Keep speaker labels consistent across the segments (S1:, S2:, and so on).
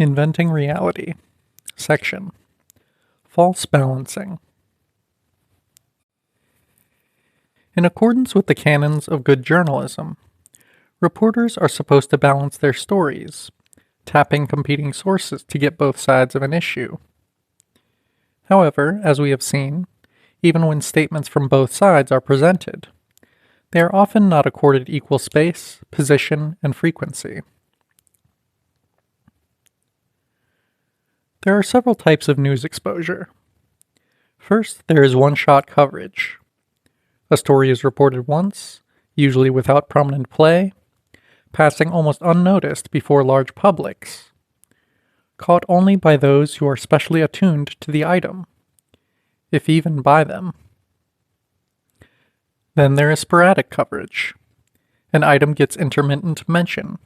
S1: Inventing Reality. Section. False Balancing. In accordance with the canons of good journalism, reporters are supposed to balance their stories, tapping competing sources to get both sides of an issue. However, as we have seen, even when statements from both sides are presented, they are often not accorded equal space, position, and frequency. There are several types of news exposure. First, there is one-shot coverage. A story is reported once, usually without prominent play, passing almost unnoticed before large publics, caught only by those who are specially attuned to the item, if even by them. Then there is sporadic coverage. An item gets intermittent mention,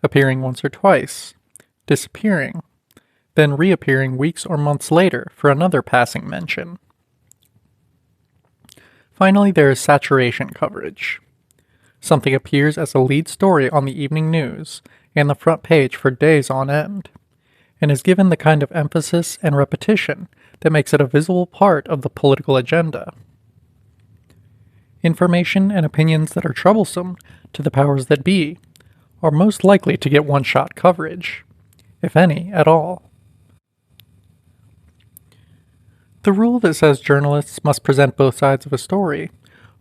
S1: appearing once or twice, disappearing, then reappearing weeks or months later for another passing mention. Finally, there is saturation coverage. Something appears as a lead story on the evening news and the front page for days on end, and is given the kind of emphasis and repetition that makes it a visible part of the political agenda. Information and opinions that are troublesome to the powers that be are most likely to get one-shot coverage, if any at all. The rule that says journalists must present both sides of a story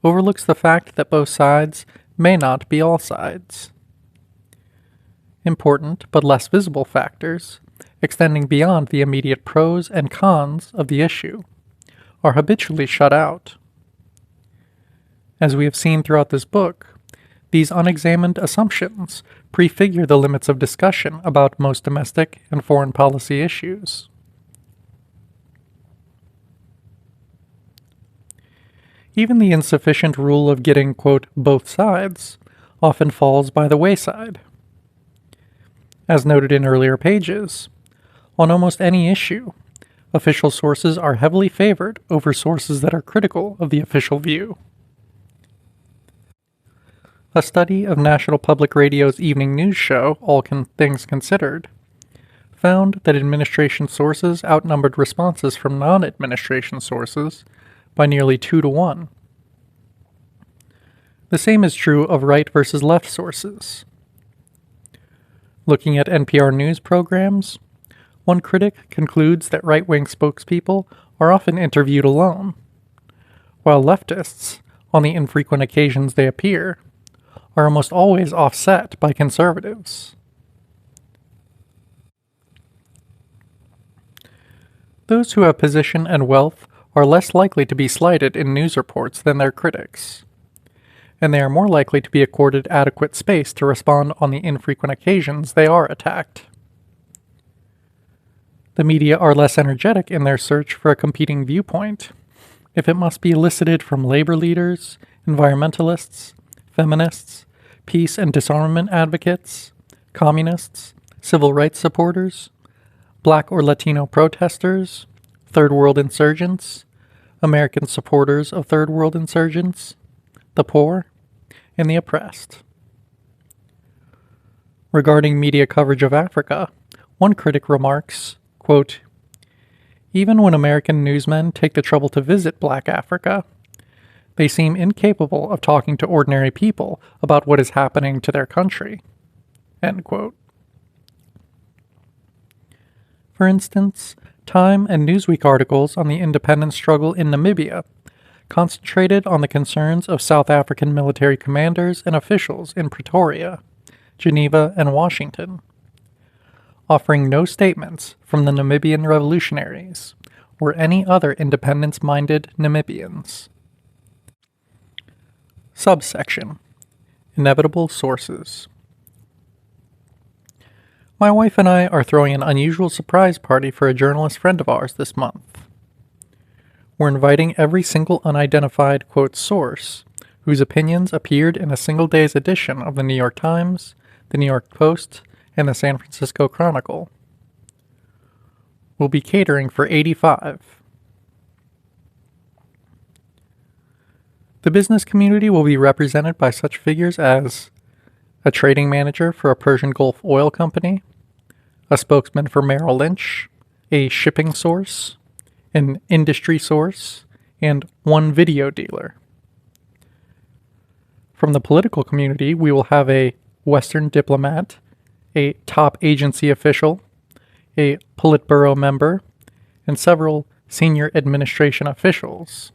S1: overlooks the fact that both sides may not be all sides. Important but less visible factors, extending beyond the immediate pros and cons of the issue, are habitually shut out. As we have seen throughout this book, these unexamined assumptions prefigure the limits of discussion about most domestic and foreign policy issues. Even the insufficient rule of getting, quote, both sides often falls by the wayside. As noted in earlier pages, on almost any issue, official sources are heavily favored over sources that are critical of the official view. A study of National Public Radio's evening news show, All Things Considered, found that administration sources outnumbered responses from non-administration sources by nearly 2 to 1. The same is true of right versus left sources. Looking at NPR news programs, one critic concludes that right-wing spokespeople are often interviewed alone, while leftists, on the infrequent occasions they appear, are almost always offset by conservatives. Those who have position and wealth are less likely to be slighted in news reports than their critics, and they are more likely to be accorded adequate space to respond on the infrequent occasions they are attacked. The media are less energetic in their search for a competing viewpoint, if it must be elicited from labor leaders, environmentalists, feminists, peace and disarmament advocates, communists, civil rights supporters, Black or Latino protesters, Third World insurgents, American supporters of Third World insurgents, the poor, and the oppressed. Regarding media coverage of Africa, one critic remarks, quote, "Even when American newsmen take the trouble to visit Black Africa, they seem incapable of talking to ordinary people about what is happening to their country." End quote. For instance, Time and Newsweek articles on the independence struggle in Namibia concentrated on the concerns of South African military commanders and officials in Pretoria, Geneva, and Washington, offering no statements from the Namibian revolutionaries or any other independence-minded Namibians. Subsection: Inevitable Sources. My wife and I are throwing an unusual surprise party for a journalist friend of ours this month. We're inviting every single unidentified, quote, source whose opinions appeared in a single day's edition of the New York Times, the New York Post, and the San Francisco Chronicle. We'll be catering for 85. The business community will be represented by such figures as a trading manager for a Persian Gulf oil company, a spokesman for Merrill Lynch, a shipping source, an industry source, and one video dealer. From the political community, we will have a Western diplomat, a top agency official, a Politburo member, and several senior administration officials.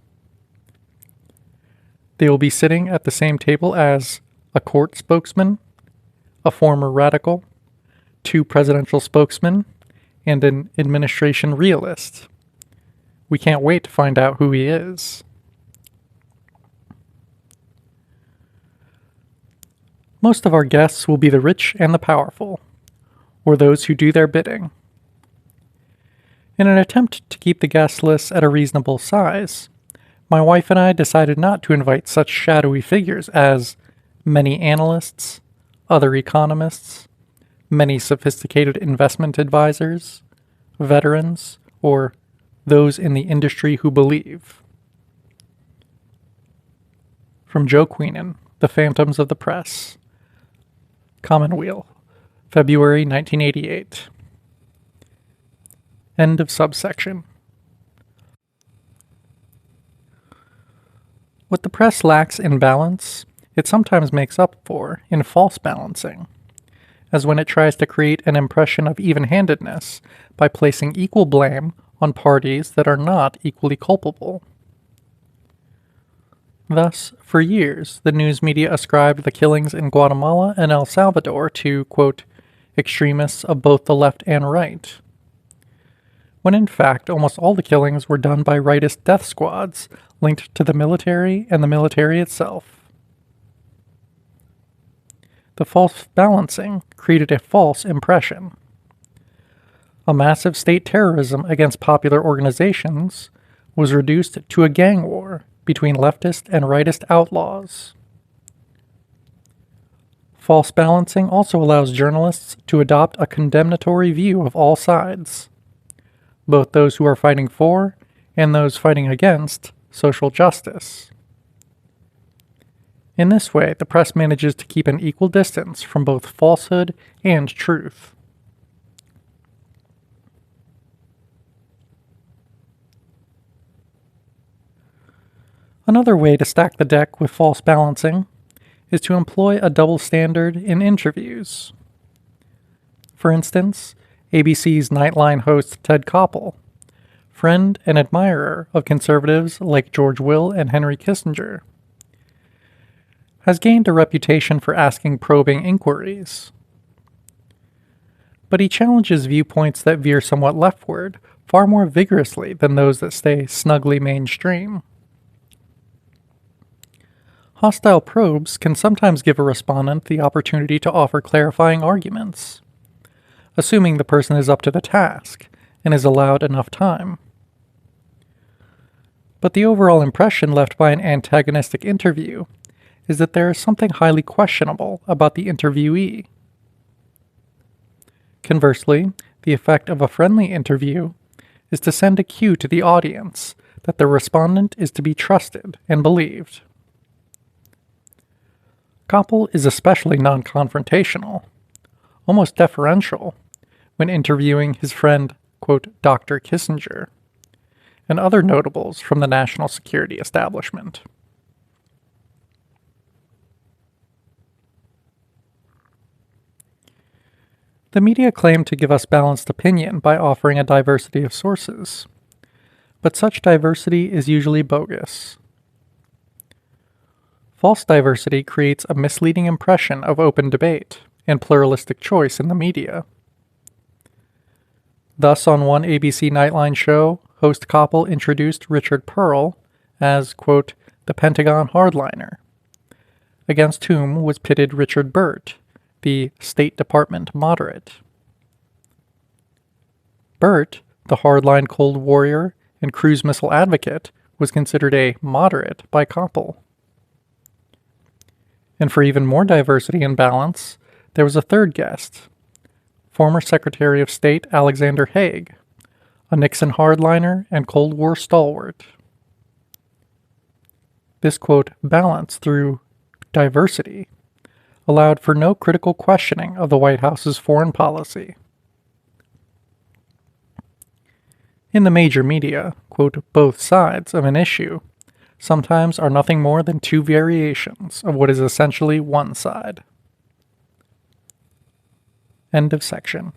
S1: They will be sitting at the same table as a court spokesman, a former radical, 2 presidential spokesmen, and an administration realist. We can't wait to find out who he is. Most of our guests will be the rich and the powerful, or those who do their bidding. In an attempt to keep the guest list at a reasonable size, my wife and I decided not to invite such shadowy figures as many analysts, other economists, many sophisticated investment advisors, veterans, or those in the industry who believe. From Joe Queenan, The Phantoms of the Press, Commonweal, February 1988. End of subsection. What the press lacks in balance, it sometimes makes up for in false balancing, as when it tries to create an impression of even-handedness by placing equal blame on parties that are not equally culpable. Thus, for years, the news media ascribed the killings in Guatemala and El Salvador to, quote, extremists of both the left and right, when in fact almost all the killings were done by rightist death squads linked to the military and the military itself. The false balancing created a false impression. A massive state terrorism against popular organizations was reduced to a gang war between leftist and rightist outlaws. False balancing also allows journalists to adopt a condemnatory view of all sides, both those who are fighting for and those fighting against social justice. In this way, the press manages to keep an equal distance from both falsehood and truth. Another way to stack the deck with false balancing is to employ a double standard in interviews. For instance, ABC's Nightline host Ted Koppel, friend and admirer of conservatives like George Will and Henry Kissinger, has gained a reputation for asking probing inquiries. But he challenges viewpoints that veer somewhat leftward far more vigorously than those that stay snugly mainstream. Hostile probes can sometimes give a respondent the opportunity to offer clarifying arguments, assuming the person is up to the task and is allowed enough time. But the overall impression left by an antagonistic interview is that there is something highly questionable about the interviewee. Conversely, the effect of a friendly interview is to send a cue to the audience that the respondent is to be trusted and believed. Koppel is especially non-confrontational, almost deferential, when interviewing his friend, quote, Dr. Kissinger, and other notables from the national security establishment. The media claim to give us balanced opinion by offering a diversity of sources, but such diversity is usually bogus. False diversity creates a misleading impression of open debate and pluralistic choice in the media. Thus, on one ABC Nightline show, host Koppel introduced Richard Pearl as, quote, the Pentagon hardliner, against whom was pitted Richard Burt, the State Department moderate. Burt, the hardline Cold Warrior and cruise missile advocate, was considered a moderate by Koppel. And for even more diversity and balance, there was a third guest, former Secretary of State Alexander Haig, a Nixon hardliner and Cold War stalwart. This, quote, balance through diversity allowed for no critical questioning of the White House's foreign policy. in the major media, quote, both sides of an issue sometimes are nothing more than two variations of what is essentially one side. End of section.